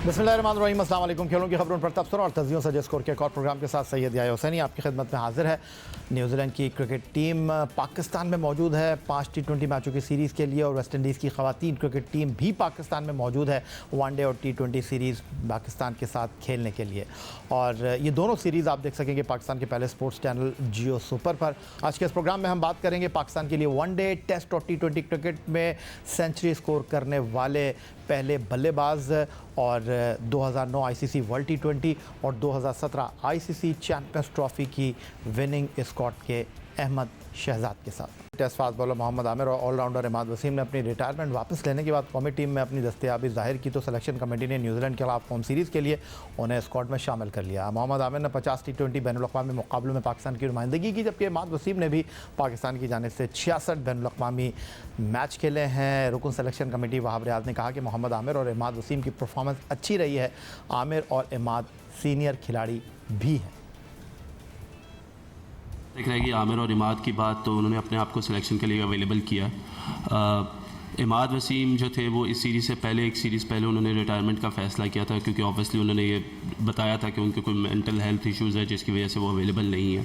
बिस्मिल्लाहिर्रहमानिर्रहीम, अस्सलाम वालेकुम। खेलों की खबरों पर तबसरा और तजियों से स्कोर के एक और प्रोग्राम के साथ सैयद याह्या हुसैनी आपकी खिदमत में हाजिर है। न्यूजीलैंड की क्रिकेट टीम पाकिस्तान में मौजूद है 5 T20 मैचों की सीरीज़ के लिए और वेस्ट इंडीज़ की ख़वातीन क्रिकेट टीम भी पाकिस्तान में मौजूद है वनडे और T20 सीरीज़ पाकिस्तान के साथ खेलने के लिए। और ये दोनों सीरीज़ आप देख सकेंगे पाकिस्तान के पहले स्पोर्ट्स चैनल जियो सुपर पर। आज के इस प्रोग्राम में हम बात करेंगे पाकिस्तान के लिए वनडे, टेस्ट और T20 क्रिकेट में सेंचुरी स्कोर करने वाले पहले बल्लेबाज और 2009 आईसीसी वर्ल्ड T20 और 2017 आईसीसी चैंपियंस ट्रॉफी की विनिंग स्क्वाड के अहमद शहजाद के साथ। Test fast bowler Mohammad Amir और ऑलराउंडर इमाद वसीम ने अपनी रिटायरमेंट वापस लेने के बाद कौमी टीम में अपनी दस्तयाबी जाहिर की तो सिलेक्शन कमेटी ने न्यूजीलैंड के खिलाफ होम सीरीज़ के लिए उन्हें स्क्वाड में शामिल कर लिया। मोहम्मद आमिर ने 50 T20 बैनुल-अक़वामी मुकाबलों में पाकिस्तान की नुमाइंदगी की, जबकि इमाद वसीम ने भी पाकिस्तान की जानिब से 66 बैनुल-अक़वामी मैच खेले हैं। रुकन सिलेक्शन कमेटी वहाब रियाज ने कहा कि मोहम्मद आमिर और इमाद वसीम की परफॉर्मेंस अच्छी रही है। आमिर और इमाद सीनियर खिलाड़ी भी हैं। देख रहेगी आमिर और इमाद की बात, तो उन्होंने अपने आप को सिलेक्शन के लिए अवेलेबल किया। इमाद वसीम जो थे वो इस सीरीज़ से पहले एक सीरीज़ पहले उन्होंने रिटायरमेंट का फ़ैसला किया था, क्योंकि ऑब्वियसली उन्होंने ये बताया था कि उनके कोई मेंटल हेल्थ इश्यूज़ है जिसकी वजह से वो अवेलेबल नहीं है।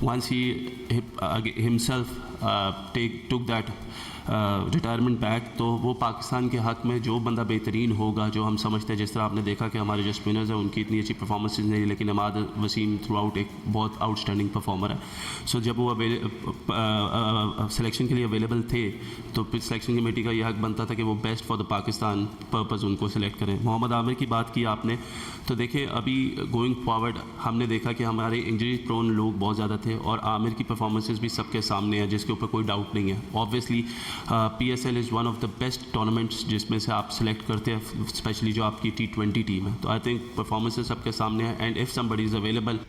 Once he himself took that retirement back, तो वो पाकिस्तान के हक़ में जो बंदा बेहतरीन होगा, जो हम समझते हैं, जिस तरह आपने देखा कि हमारे जो स्पिनर्स हैं उनकी इतनी अच्छी परफॉर्मेंसेज नहीं, लेकिन इमाद वसीम थ्रू आउट एक बहुत आउटस्टैंडिंग परफॉर्मर है। सो जब वो सिलेक्शन के लिए अवेलेबल थे तो फिर सिलेक्शन कमेटी का यह हक़ बनता था कि वो best for the Pakistan purpose उनको सिलेक्ट करें। मोहम्मद आमिर की बात की आपने, तो देखिए अभी गोइंग फॉरवर्ड हमने देखा कि हमारे इंजरी प्रोन लोग बहुत ज़्यादा थे और आमिर की परफॉर्मेंसेज भी सबके सामने है, जिसके ऊपर कोई डाउट नहीं है। Obviously PSL is one of the best tournaments जिसमें से आप सेलेक्ट करते हैं, स्पेशली जो आपकी T20 टीम है, तो आई थिंक परफॉर्मेंसेज सबके सामने है। And if somebody is available.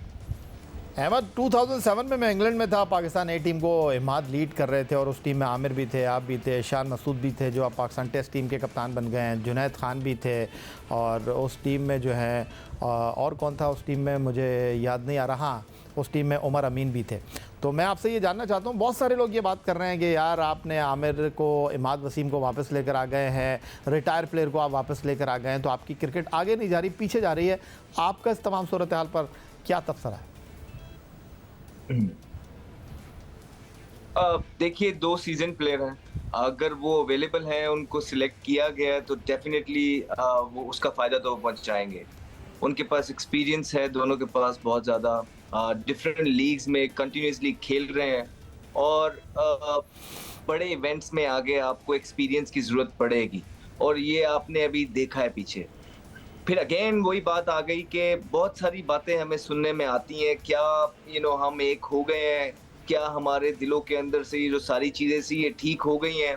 Ahmed, 2007 में मैं इंग्लैंड में था, पाकिस्तान ए टीम को इमाद लीड कर रहे थे और उस टीम में आमिर भी थे, आप भी थे, शान मसूद भी थे जो अब पाकिस्तान टेस्ट टीम के कप्तान बन गए हैं, जुनैद खान भी थे और उस टीम में जो है और कौन था उस टीम में मुझे याद नहीं आ रहा। हाँ, उस टीम में उमर अमीन भी थे। तो मैं आपसे ये जानना चाहता हूँ, बहुत सारे लोग ये बात कर रहे हैं कि यार आपने आमिर को, इमाद वसीम को वापस लेकर आ गए हैं, रिटायर प्लेयर को आप वापस लेकर आ गए हैं, तो आपकी क्रिकेट आगे नहीं जा रही, पीछे जा रही है। आपका इस तमाम सूरत हाल पर क्या तबसरा है? देखिए, 2 सीजन प्लेयर हैं, अगर वो अवेलेबल हैं, उनको सिलेक्ट किया गया है तो डेफिनेटली वो उसका फ़ायदा तो पहुंचाएंगे। उनके पास एक्सपीरियंस है, दोनों के पास बहुत ज़्यादा डिफरेंट लीग्स में कंटिन्यूसली खेल रहे हैं और बड़े इवेंट्स में आगे आपको एक्सपीरियंस की ज़रूरत पड़ेगी और ये आपने अभी देखा है पीछे। फिर अगेन वही बात आ गई कि बहुत सारी बातें हमें सुनने में आती हैं, क्या हम एक हो गए हैं, क्या हमारे दिलों के अंदर से ये जो सारी चीज़ें सी ये ठीक हो गई हैं,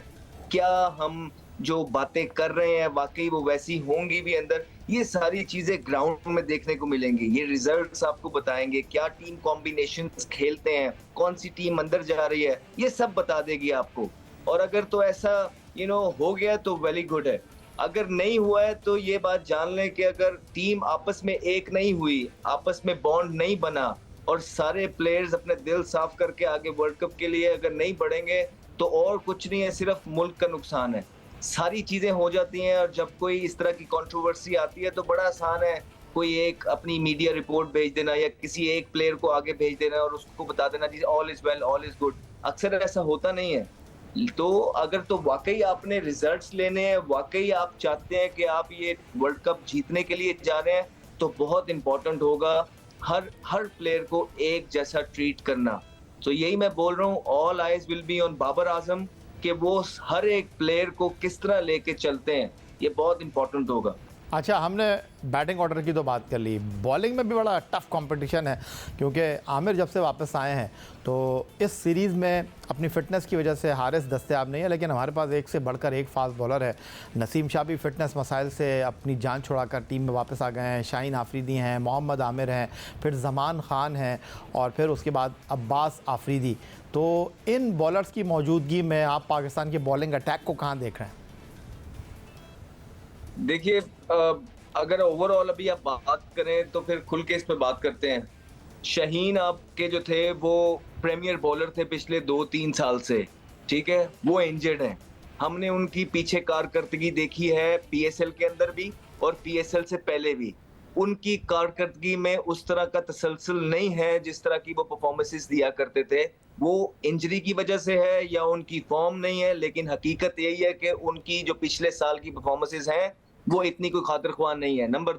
क्या हम जो बातें कर रहे हैं वाकई वो वैसी होंगी भी अंदर। ये सारी चीज़ें ग्राउंड में देखने को मिलेंगी, ये रिजल्ट्स आपको बताएंगे, क्या टीम कॉम्बिनेशंस खेलते हैं, कौन सी टीम अंदर जा रही है, ये सब बता देगी आपको। और अगर तो ऐसा हो गया तो वेरी गुड है, अगर नहीं हुआ है तो ये बात जान लें कि अगर टीम आपस में एक नहीं हुई, आपस में बॉन्ड नहीं बना और सारे प्लेयर्स अपने दिल साफ करके आगे वर्ल्ड कप के लिए अगर नहीं बढ़ेंगे तो और कुछ नहीं है, सिर्फ मुल्क का नुकसान है। सारी चीजें हो जाती हैं और जब कोई इस तरह की कंट्रोवर्सी आती है तो बड़ा आसान है कोई एक अपनी मीडिया रिपोर्ट भेज देना या किसी एक प्लेयर को आगे भेज देना और उसको बता देना जी all is well, all is good. अक्सर ऐसा होता नहीं है। तो अगर तो वाकई आपने रिजल्ट्स लेने हैं, वाकई आप चाहते हैं कि आप ये वर्ल्ड कप जीतने के लिए जा रहे हैं, तो बहुत इंपॉर्टेंट होगा हर प्लेयर को एक जैसा ट्रीट करना। तो यही मैं बोल रहा हूँ, all eyes will be on Babar Azam कि वो हर एक प्लेयर को किस तरह लेके चलते हैं, ये बहुत इंपॉर्टेंट होगा। अच्छा, हमने बैटिंग ऑर्डर की तो बात कर ली, बॉलिंग में भी बड़ा टफ कंपटीशन है क्योंकि आमिर जब से वापस आए हैं तो इस सीरीज़ में अपनी फ़िटनेस की वजह से हारिस दस्तयाब नहीं है, लेकिन हमारे पास एक से बढ़कर एक फास्ट बॉलर है। नसीम शाह भी फ़िटनेस मसाइल से अपनी जान छुड़ाकर टीम में वापस आ गए हैं, शाहीन आफरीदी हैं, मोहम्मद आमिर हैं, फिर ज़मान खान हैं और फिर उसके बाद अब्बास आफरीदी। तो इन बॉलर्स की मौजूदगी में आप पाकिस्तान के बॉलिंग अटैक को कहाँ देख रहे हैं? देखिए, अगर ओवरऑल अभी आप बात करें तो फिर खुल के इस पे बात करते हैं। शाहीन आपके जो थे वो प्रीमियर बॉलर थे पिछले 2-3 साल से, ठीक है, वो इंजर्ड हैं। हमने उनकी पीछे कारकर्दगी देखी है PSL के अंदर भी और पीएसएल से पहले भी उनकी कारकर्दगी में उस तरह का तसलसल नहीं है जिस तरह की वो परफॉर्मेंसेस दिया करते थे। वो इंजरी की वजह से है या उनकी फॉर्म नहीं है, लेकिन हकीकत यही है कि उनकी जो पिछले साल की परफॉर्मेंसेस हैं वो इतनी कोई खातिर ख्वाह नहीं है। नंबर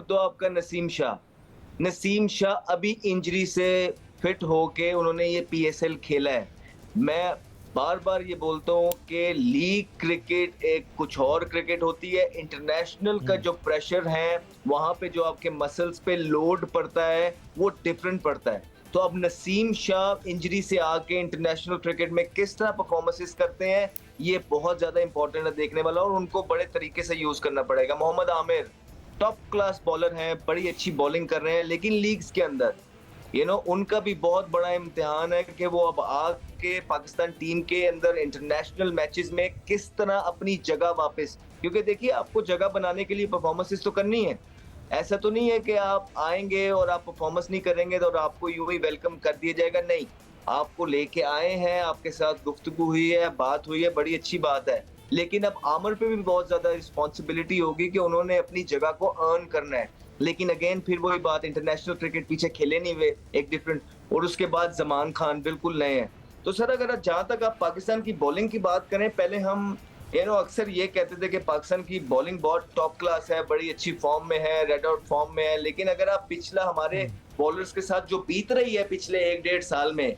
दो आपका नसीम शाह अभी इंजरी से फिट होके उन्होंने ये पीएसएल खेला है। मैं बार बार ये बोलता हूँ कि लीग क्रिकेट एक कुछ और क्रिकेट होती है, इंटरनेशनल का जो प्रेशर है वहां पे जो आपके मसल्स पे लोड पड़ता है वो डिफरेंट पड़ता है। तो अब नसीम शाह इंजरी से आके इंटरनेशनल क्रिकेट में किस तरह परफॉर्मेंसेस करते हैं ये बहुत ज्यादा इंपॉर्टेंट है देखने वाला, और उनको बड़े तरीके से यूज करना पड़ेगा। Mohammad Amir top class bowler हैं, बड़ी अच्छी बॉलिंग कर रहे हैं, लेकिन लीग्स के अंदर उनका भी बहुत बड़ा इम्तिहान है कि वो अब आके पाकिस्तान टीम के अंदर इंटरनेशनल मैचेस में किस तरह अपनी जगह वापस, क्योंकि देखिए आपको जगह बनाने के लिए परफॉर्मेंसेस तो करनी है। ऐसा तो नहीं है कि आप आएंगे और आप परफॉर्मेंस नहीं करेंगे तो आपको यूं ही वेलकम कर दिया जाएगा, नहीं। आपको लेके आए हैं, आपके साथ गुफ्तगू हुई है, बात हुई है, बड़ी अच्छी बात है, लेकिन अब आमिर पे भी बहुत ज्यादा रिस्पॉन्सिबिलिटी होगी कि उन्होंने अपनी जगह को अर्न करना है। लेकिन अगेन फिर वही बात, इंटरनेशनल क्रिकेट पीछे खेले नहीं हुए, एक डिफरेंट, और उसके बाद जमान खान बिल्कुल नए हैं। तो सर अगर जहां तक आप पाकिस्तान की बॉलिंग की बात करें, पहले हम अक्सर ये कहते थे कि पाकिस्तान की बॉलिंग बहुत टॉप क्लास है, बड़ी अच्छी फॉर्म में है, रेड आउट फॉर्म में है, लेकिन अगर आप पिछला हमारे बॉलर्स के साथ जो बीत रही है पिछले 1-1.5 साल में,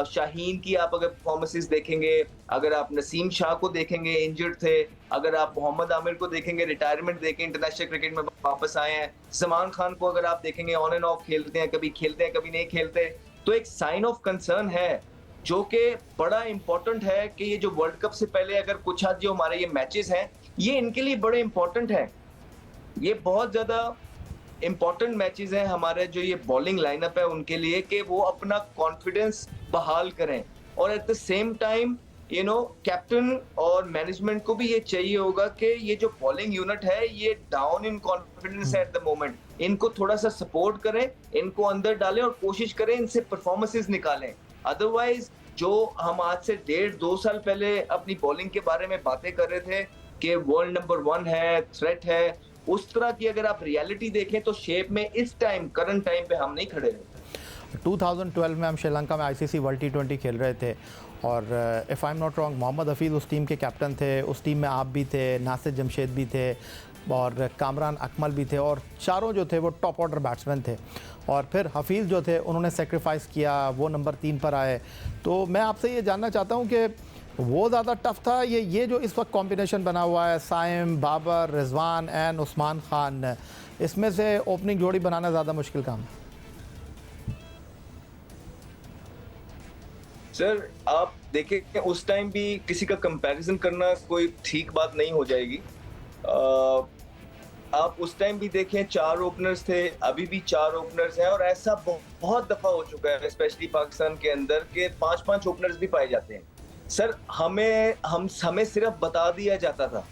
शाहीन की आप अगर परफॉर्मेंसेस देखेंगे, अगर आप नसीम शाह को देखेंगे इंजर्ड थे, अगर आप मोहम्मद आमिर को देखेंगे रिटायरमेंट देके इंटरनेशनल क्रिकेट में वापस आए हैं, सलमान खान को अगर आप देखेंगे ऑन एंड ऑफ खेलते हैं, कभी खेलते हैं कभी नहीं खेलते, तो एक साइन ऑफ कंसर्न है जो कि बड़ा इंपॉर्टेंट है कि ये जो वर्ल्ड कप से पहले अगर कुछ आज जो हमारे ये मैचेस हैं ये इनके लिए बड़े इंपॉर्टेंट हैं। ये बहुत ज्यादा इंपॉर्टेंट मैचेस हैं हमारे जो ये बॉलिंग लाइनअप है उनके लिए, कि वो अपना कॉन्फिडेंस बहाल करें, और at the same time captain और मैनेजमेंट को भी ये चाहिए होगा कि ये जो बॉलिंग यूनिट है ये डाउन इन कॉन्फिडेंस है एट द मोमेंट, इनको थोड़ा सा सपोर्ट करें, इनको अंदर डालें और कोशिश करें इनसे परफॉर्मेंसेस निकालें। अदरवाइज जो हम आज से 1.5-2 साल पहले अपनी बॉलिंग के बारे में बातें कर रहे थे कि वर्ल्ड नंबर 1 है, थ्रेट है, उस तरह की अगर आप रियलिटी देखें तो शेप में इस टाइम करंट टाइम पे हम नहीं खड़े रहते। 2012 में हम श्रीलंका में आईसीसी वर्ल्ड टी20 खेल रहे थे, और if I am not wrong Mohammad Hafeez उस टीम के कैप्टन थे, उस टीम में आप भी थे, नासिर जमशेद भी थे और कामरान अकमल भी थे, और चारों जो थे वो टॉप ऑर्डर बैट्समैन थे। और फिर हफीज़ जो थे उन्होंने सेक्रीफाइस किया, वो नंबर 3 पर आए। तो मैं आपसे ये जानना चाहता हूँ कि वो ज़्यादा टफ था, ये जो इस वक्त कॉम्बिनेशन बना हुआ है साइम, बाबर, रिजवान एंड उस्मान खान, इसमें से ओपनिंग जोड़ी बनाना ज़्यादा मुश्किल काम है? सर आप देखें उस टाइम भी किसी का कंपैरिजन करना कोई ठीक बात नहीं हो जाएगी। आप उस टाइम भी देखें 4 ओपनर्स थे, अभी भी 4 ओपनर्स हैं, और ऐसा बहुत दफा हो चुका है स्पेशली पाकिस्तान के अंदर के 5-5 ओपनर्स भी पाए जाते हैं। सर हमें सिर्फ बता दिया जाता था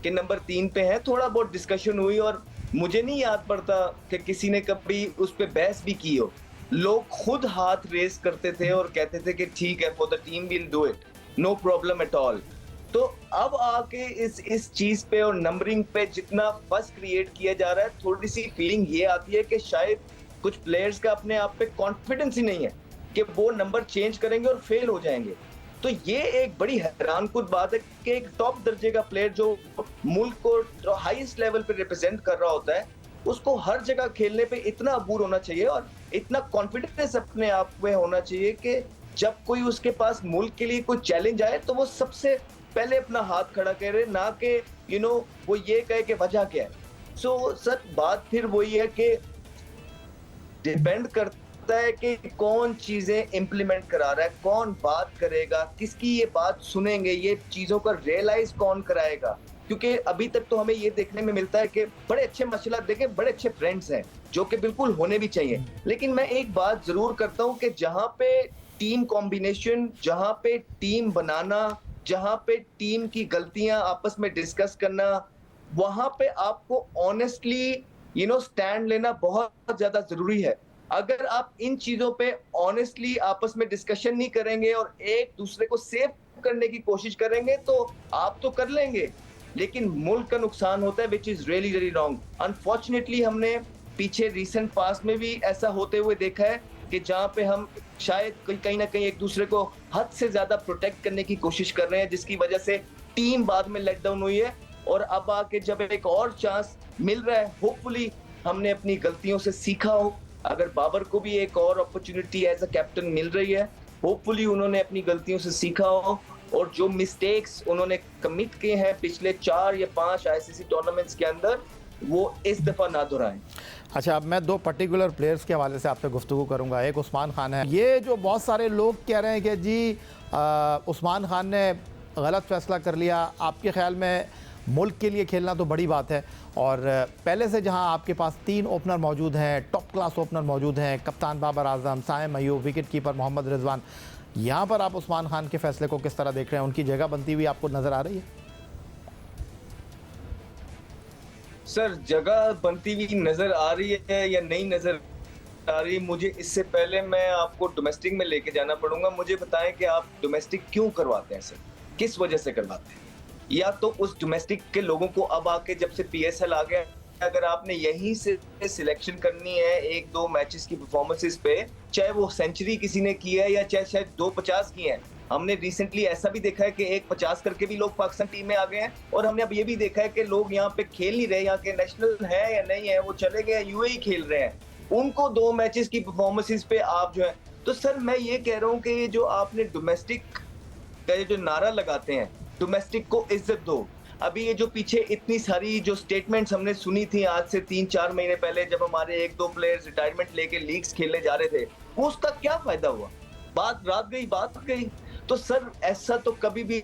कि नंबर 3 पे है, थोड़ा बहुत डिस्कशन हुई और मुझे नहीं याद पड़ता कि किसी ने कभी उस पर बहस भी की हो। लोग खुद हाथ रेस करते थे और कहते थे कि ठीक है, for the team will do it, no problem at all. तो अब आके इस चीज पे और नंबरिंग पे जितना फस क्रिएट किया जा रहा है, थोड़ी सी फीलिंग ये आती है कि शायद कुछ प्लेयर्स का अपने आप पे कॉन्फिडेंस ही नहीं है कि वो नंबर चेंज करेंगे और फेल हो जाएंगे। तो ये एक बड़ी हैरानकुन बात है कि एक टॉप दर्जे का प्लेयर जो मुल्क को जो हाईएस्ट लेवल पे रिप्रेजेंट कर रहा होता है, उसको हर जगह खेलने पे इतना अबूर होना चाहिए और इतना कॉन्फिडेंस अपने आप में होना चाहिए कि जब कोई उसके पास मुल्क के लिए कोई चैलेंज आए तो वो सबसे पहले अपना हाथ खड़ा करे, ना कि वो ये कहे कि वजह क्या है। सो सर बात फिर वही है कि डिपेंड करता है कि कौन चीजें इंप्लीमेंट करा रहा है, कौन बात करेगा, किसकी ये बात सुनेंगे, ये चीजों का रियलाइज कौन कराएगा। क्योंकि अभी तक तो हमें ये देखने में मिलता है कि बड़े अच्छे माशाल्लाह देखें, बड़े अच्छे फ्रेंड्स हैं जो कि बिल्कुल होने भी चाहिए, लेकिन मैं एक बात जरूर करता हूं कि जहां पे टीम कॉम्बिनेशन, जहां पे टीम बनाना, जहां पे टीम की गलतियां आपस में डिस्कस करना, वहां पे आपको ऑनेस्टली स्टैंड लेना बहुत ज्यादा जरूरी है। अगर आप इन चीजों पे ऑनेस्टली आपस में डिस्कशन नहीं करेंगे और एक दूसरे को सेव करने की कोशिश करेंगे तो आप तो कर लेंगे, लेकिन मुल्क का नुकसान होता है, which is really very wrong. Unfortunately हमने पीछे रिसेंट पास्ट में भी ऐसा होते हुए देखा है कि जहां पे हम शायद कहीं ना कहीं एक दूसरे को हद से ज्यादा प्रोटेक्ट करने की कोशिश कर रहे हैं, जिसकी वजह से टीम बाद में लेट डाउन हुई है। और अब आके जब एक और चांस मिल रहा है, होपफुली हमने अपनी गलतियों से सीखा हो। अगर बाबर को भी एक और अपॉर्चुनिटी एज अ कैप्टन मिल रही है, होपफुली उन्होंने अपनी गलतियों से सीखा हो और जो मिस्टेक्स उन्होंने कमिट किए हैं पिछले 4 या 5 आईसीसी टूर्नामेंट्स के अंदर, वो इस दफा ना दोहराएं। अच्छा, अब मैं 2 पर्टिकुलर प्लेयर्स के हवाले से आपसे गुफ्तगू करूंगा। एक उस्मान खान है। ये जो बहुत सारे लोग कह रहे हैं कि जी उस्मान खान ने गलत फैसला कर लिया, आपके ख्याल में मुल्क के लिए खेलना तो बड़ी बात है, और पहले से जहां आपके पास 3 ओपनर मौजूद हैं, टॉप क्लास ओपनर मौजूद हैं, कप्तान बाबर आजम, साइम अयूब, विकेट कीपर मोहम्मद रिजवान, यहाँ पर आप उस्मान खान के फैसले को किस तरह देख रहे हैं? उनकी जगह बनती हुई आपको नज़र आ रही है? सर, जगह बनती हुई नजर आ रही है या नहीं नजर आ रही, मुझे इससे पहले मैं आपको डोमेस्टिक में लेके जाना पड़ूंगा। मुझे बताएं कि आप डोमेस्टिक क्यों करवाते हैं सर, किस वजह से करवाते हैं? या तो उस डोमेस्टिक के लोगों को अब आके जब से पीएसएल आ गया, अगर आपने यहीं से सिलेक्शन करनी है 1-2 मैचेस की परफॉर्मेंसेस पे, चाहे वो सेंचुरी किसी ने की है या चाहे शायद 2 50 की है। हमने रिसेंटली ऐसा भी देखा है कि 1 50 करके भी लोग पाकिस्तान टीम में आ गए हैं, और हमने अब ये भी देखा है कि लोग यहाँ पे खेल नहीं रहे, यहाँ के नेशनल है या नहीं है, वो चले गए यूएई खेल रहे हैं। उनको 2 मैचेस की परफॉर्मेंसेस पे आप जो है, तो सर मैं ये कह रहा हूँ कि ये जो आपने डोमेस्टिक का जो नारा लगाते हैं, डोमेस्टिक को इज्जत दो। अभी ये जो पीछे इतनी सारी जो स्टेटमेंट्स हमने सुनी थी आज से 3-4 महीने पहले, जब हमारे 1-2 प्लेयर्स रिटायरमेंट लेके लीग्स खेलने जा रहे थे, वो उसका क्या फायदा हुआ? बात गई। तो सर ऐसा तो कभी भी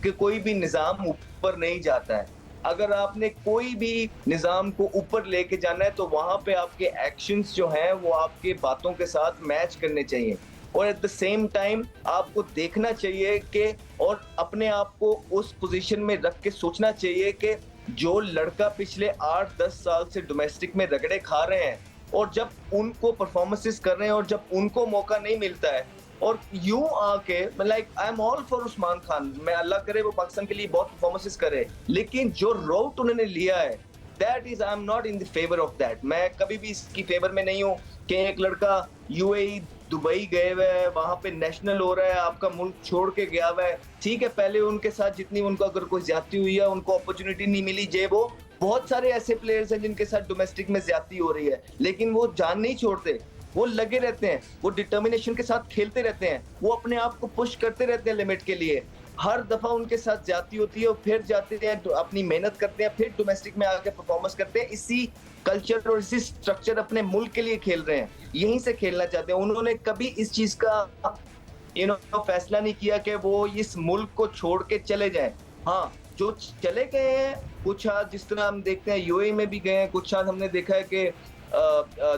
कोई भी निजाम ऊपर नहीं जाता है। अगर आपने कोई भी निजाम को ऊपर लेके जाना है तो वहां पे आपके एक्शंस जो हैं वो आपके बातों के साथ मैच करने चाहिए, और एट द सेम टाइम आपको देखना चाहिए कि और अपने आप को उस पोजीशन में रख के सोचना चाहिए कि जो लड़का पिछले 8-10 साल से डोमेस्टिक में रगड़े खा रहे हैं, और जब उनको परफॉर्मेंसेस कर रहे हैं और जब उनको मौका नहीं मिलता है, और यूं आके like I am all for Usman Khan, मैं अल्लाह करे वो पाकिस्तान के लिए बहुत परफॉर्मेंसेस करे, लेकिन जो रूट उन्होंने लिया है, that is I am not in the favour of that. मैं कभी भी इसकी फेवर में नहीं हूँ कि एक लड़का यूएई दुबई गए हुए है, वहां पे नेशनल हो रहा है, आपका मुल्क छोड़ के गया हुआ है। ठीक है, पहले उनके साथ जितनी उनको अगर कोई ज्यादती हुई है, उनको अपॉर्चुनिटी नहीं मिली, वो बहुत सारे ऐसे प्लेयर्स हैं जिनके साथ डोमेस्टिक में ज्यादती हो रही है, लेकिन वो जान नहीं छोड़ते, वो लगे रहते हैं, वो डिटर्मिनेशन के साथ खेलते रहते हैं, वो अपने आप को पुश करते रहते हैं लिमिट के लिए। हर दफा उनके साथ ज्यादती होती है, और फिर जाते हैं तो अपनी मेहनत करते हैं, फिर डोमेस्टिक में आके परफॉर्मेंस करते हैं। इसी कल्चर और इसी स्ट्रक्चर अपने मुल्क के लिए खेल रहे हैं, यहीं से खेलना चाहते हैं। उन्होंने कभी इस चीज का फैसला नहीं किया कि वो इस मुल्क को छोड़ के चले जाएं। हाँ, जो चले गए हैं कुछ आज, जिस तरह हम देखते हैं यूएई में भी गए हैं, कुछ आज हमने देखा है कि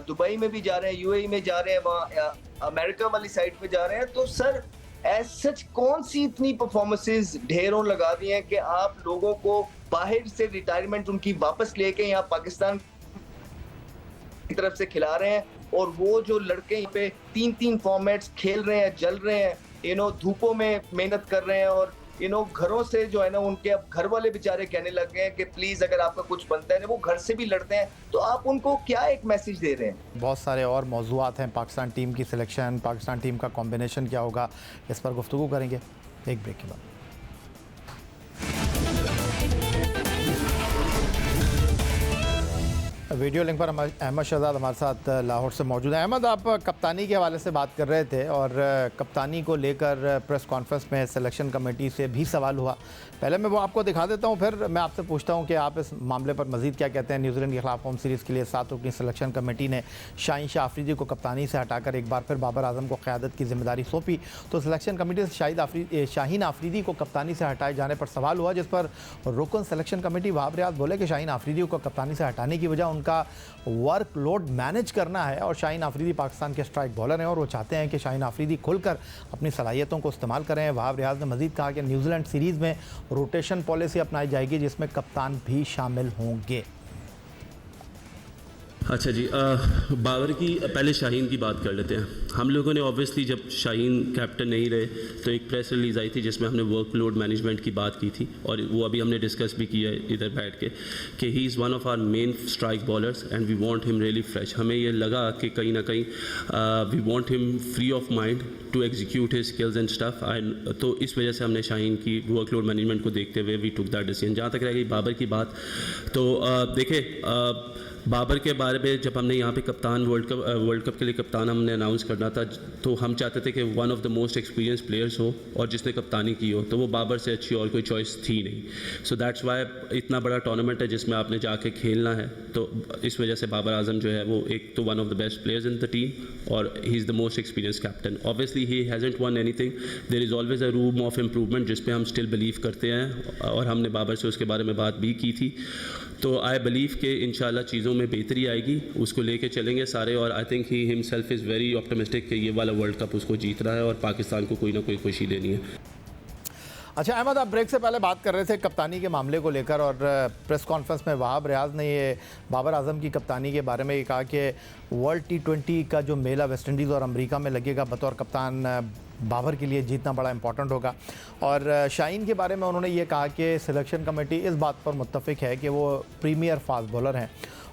दुबई में भी जा रहे हैं, यूएई में जा रहे हैं, वहाँ अमेरिका वाली साइड पे जा रहे हैं। तो सर एज सच कौन सी इतनी परफॉर्मेंसेस ढेरों लगा दी हैं कि आप लोगों को बाहर से रिटायरमेंट उनकी वापस लेके यहाँ पाकिस्तान की तरफ से खिला रहे हैं, और वो जो लड़के यहाँ पे 3-3 फॉर्मेट्स खेल रहे हैं, जल रहे हैं, धूपों में मेहनत कर रहे हैं, और घरों से जो है ना, उनके अब घर वाले बेचारे कहने लग गए हैं कि प्लीज अगर आपका कुछ बनता है ना, वो घर से भी लड़ते हैं, तो आप उनको क्या एक मैसेज दे रहे हैं? बहुत सारे और मौजूआत हैं, पाकिस्तान टीम की सिलेक्शन, पाकिस्तान टीम का कॉम्बिनेशन क्या होगा, इस पर गुफ्तगू करेंगे एक ब्रेक के बाद। वीडियो लिंक पर अहमद शहजाद हमारे साथ लाहौर से मौजूद है। अहमद, आप कप्तानी के हवाले से बात कर रहे थे, और कप्तानी को लेकर प्रेस कॉन्फ्रेंस में सिलेक्शन कमेटी से भी सवाल हुआ। पहले मैं वो आपको दिखा देता हूँ, फिर मैं आपसे पूछता हूँ कि आप इस मामले पर मज़ीद क्या कहते हैं। न्यूजीलैंड के खिलाफ होम सीरीज़ के लिए 7 रुकनी सिलेक्शन कमेटी ने शाहीन शाह अफरीदी को कप्तानी से हटाकर एक बार फिर बाबर आजम को क़यादत की जिम्मेदारी सौंपी। तो सिलेक्शन कमेटी से शाहीन अफरीदी को कप्तानी से हटाए जाने पर सवाल हुआ, जिस पर रुकन सिलेक्शन कमेटी वहाब रियाज बोले कि शाहीन अफरीदी को कप्तानी से हटाने की वजह उनका वर्कलोड मैनेज करना है, और शाहीन अफरीदी पाकिस्तान के स्ट्राइक बॉलर हैं और वो चाहते हैं कि शाहीन अफरीदी खुलकर अपनी सलाहियतों को इस्तेमाल करें। वहाब रियाज ने मजीद कहा कि न्यूजीलैंड सीरीज़ में रोटेशन पॉलिसी अपनाई जाएगी, जिसमें कप्तान भी शामिल होंगे। अच्छा जी, बाबर की पहले शाहीन की बात कर लेते हैं। हम लोगों ने ऑब्वियसली जब शाहीन कैप्टन नहीं रहे तो एक प्रेस रिलीज़ आई थी जिसमें हमने वर्कलोड मैनेजमेंट की बात की थी, और वो अभी हमने डिस्कस भी किया है इधर बैठ के कि he is one of our main strike bowlers and we want him really fresh. हमें ये लगा कि कहीं ना कहीं we want him free of mind to execute his skills and stuff, तो इस वजह से हमने शाहीन की वर्कलोड मैनेजमेंट को देखते हुए वी टुक दैट डिसीजन। जहाँ तक रह गई बाबर की बात, तो देखिए बाबर के बारे में जब हमने यहाँ पे कप्तान वर्ल्ड कप के लिए कप्तान हमने अनाउंस करना था, तो हम चाहते थे कि one of the most experience players हो और जिसने कप्तानी की हो, तो वो बाबर से अच्छी और कोई चॉइस थी नहीं। सो दैट्स वाई इतना बड़ा टूर्नामेंट है जिसमें आपने जाके खेलना है, तो इस वजह से बाबर आजम जो है वो एक तो one of the best players in the team और he is the most experience captain. Obviously he hasn't won anything, there is always a room of improvement जिस पे हम स्टिल बिलीव करते हैं, और हमने बाबर से उसके बारे में बात भी की थी। तो आई बिलीव कि इंशाल्लाह चीज़ों में बेहतरी आएगी, उसको लेके चलेंगे सारे, और I think he himself is very optimistic कि ये वाला वर्ल्ड कप उसको जीतना है और पाकिस्तान को कोई ना कोई खुशी देनी है। अच्छा अहमद, आप ब्रेक से पहले बात कर रहे थे कप्तानी के मामले को लेकर, और प्रेस कॉन्फ्रेंस में वहाब रियाज ने ये बाबर आजम की कप्तानी के बारे में ये कहा कि वर्ल्ड T20 का जो मेला वेस्ट इंडीज़ और अमेरिका में लगेगा, बतौर कप्तान बाबर के लिए जीतना बड़ा इंपॉर्टेंट होगा। और शाहीन के बारे में उन्होंने ये कहा कि सिलेक्शन कमेटी इस बात पर मुत्तफिक है कि वो प्रीमियर फास्ट बॉलर हैं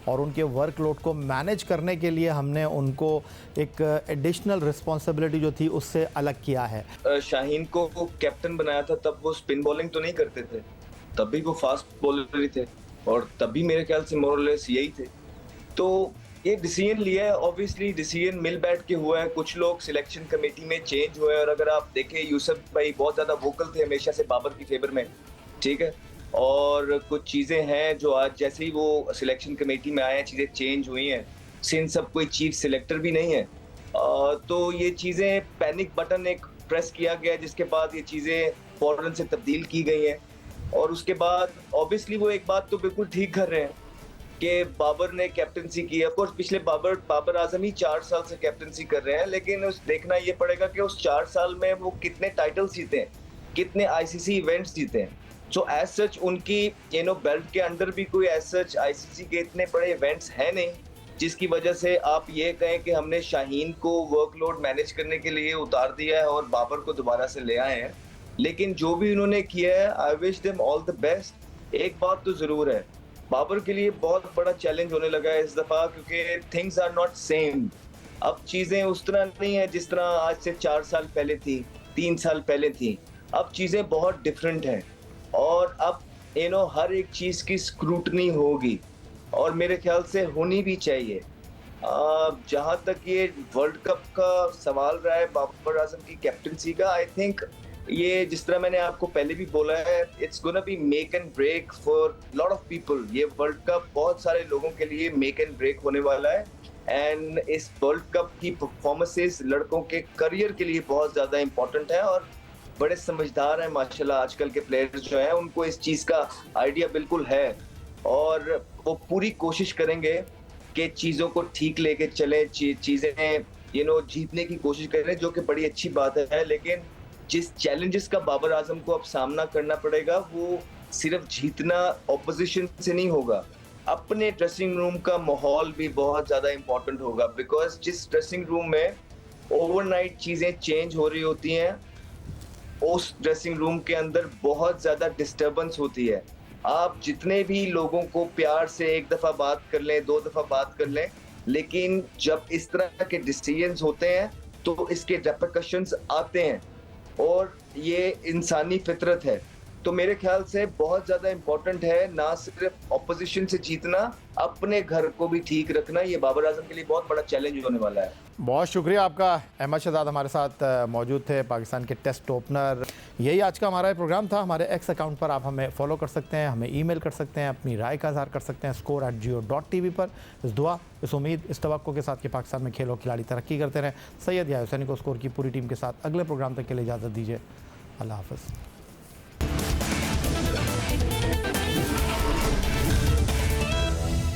और उनके वर्कलोड को मैनेज करने के लिए हमने उनको एक एडिशनल रिस्पॉन्सिबिलिटी जो थी उससे अलग किया है। शाहीन को कैप्टन बनाया था तब वो स्पिन बॉलिंग तो नहीं करते थे, तब भी वो फास्ट बॉलर ही थे और तब भी मेरे ख्याल से मोरलेस यही थे। तो ये डिसीजन लिया है, ऑब्वियसली डिसीजन मिल बैठ के हुआ है, कुछ लोग सिलेक्शन कमेटी में चेंज हुए हैं, और अगर आप देखें यूसुफ भाई बहुत ज़्यादा वोकल थे हमेशा से बाबर की फेवर में, ठीक है, और कुछ चीज़ें हैं जो आज जैसे ही वो सिलेक्शन कमेटी में आए हैं चीज़ें चेंज हुई हैं, सिंस सब कोई चीफ सिलेक्टर भी नहीं है, तो ये चीज़ें पैनिक बटन एक प्रेस किया गया जिसके बाद ये चीज़ें फौरन से तब्दील की गई हैं। और उसके बाद ऑब्वियसली वो एक बात तो बिल्कुल ठीक कर रहे हैं कि बाबर ने कैप्टनसी की है। ऑफ कोर्स पिछले बाबर आजम ही 4 साल से कैप्टनसी कर रहे हैं, लेकिन उस देखना ये पड़ेगा कि उस 4 साल में वो कितने टाइटल्स जीते हैं, कितने आईसीसी इवेंट्स जीते हैं। सो एज सच उनकी बेल्ट के अंदर भी कोई एज सच आईसीसी के इतने बड़े इवेंट्स हैं नहीं जिसकी वजह से आप ये कहें कि हमने शाहीन को वर्कलोड मैनेज करने के लिए उतार दिया है और बाबर को दोबारा से ले आए हैं। लेकिन जो भी उन्होंने किया है, I wish them all the best. एक बात तो जरूर है, बाबर के लिए बहुत बड़ा चैलेंज होने लगा है इस दफा, क्योंकि थिंग्स आर नॉट सेम। अब चीजें उस तरह नहीं है जिस तरह आज से 4 साल पहले थी, 3 साल पहले थी। अब चीजें बहुत डिफरेंट हैं और अब हर एक चीज की स्क्रूटनी होगी और मेरे ख्याल से होनी भी चाहिए। जहां तक ये वर्ल्ड कप का सवाल रहा है बाबर आजम की कैप्टनसी का, आई थिंक ये जिस तरह मैंने आपको पहले भी बोला है, it's gonna be make and break for lot of people. ये वर्ल्ड कप बहुत सारे लोगों के लिए मेक एंड ब्रेक होने वाला है एंड इस वर्ल्ड कप की परफॉर्मेंसेस लड़कों के करियर के लिए बहुत ज्यादा इंपॉर्टेंट है और बड़े समझदार हैं माशाल्लाह आजकल के प्लेयर्स जो हैं, उनको इस चीज का आइडिया बिल्कुल है और वो पूरी कोशिश करेंगे कि चीजों को ठीक लेके चले, चीजें जीतने की कोशिश करें, जो कि बड़ी अच्छी बात है। लेकिन जिस चैलेंजेस का बाबर आजम को अब सामना करना पड़ेगा वो सिर्फ जीतना ऑपोजिशन से नहीं होगा, अपने ड्रेसिंग रूम का माहौल भी बहुत ज्यादा इंपॉर्टेंट होगा। बिकॉज जिस ड्रेसिंग रूम में ओवरनाइट चीजें चेंज हो रही होती हैं, उस ड्रेसिंग रूम के अंदर बहुत ज्यादा डिस्टर्बेंस होती है। आप जितने भी लोगों को प्यार से एक दफा बात कर लें, 2 दफा बात कर लें, लेकिन जब इस तरह के डिसीजंस होते हैं तो इसके रेपरकशंस आते हैं और ये इंसानी फितरत है। तो मेरे ख्याल से बहुत ज्यादा इंपॉर्टेंट है ना सिर्फ ऑपोजिशन से जीतना, अपने घर को भी ठीक रखना। ये बाबर आजम के लिए बहुत बड़ा चैलेंज होने वाला है। बहुत शुक्रिया आपका। अहमद शहजाद हमारे साथ मौजूद थे, पाकिस्तान के टेस्ट ओपनर। यही आज का हमारा प्रोग्राम था। हमारे एक्स अकाउंट पर आप हमें फॉलो कर सकते हैं, हमें ईमेल कर सकते हैं, अपनी राय का इज़हार कर सकते हैं score@geo.tv पर। इस दुआ, इस उम्मीद, इस तवक्को के साथ कि पाकिस्तान में खेल और खिलाड़ी तरक्की करते रहें। सैयद याह्या हुसैनी को स्कोर की पूरी टीम के साथ अगले प्रोग्राम तक के लिए इजाज़त दीजिए। अल्लाह हाफ़िज़।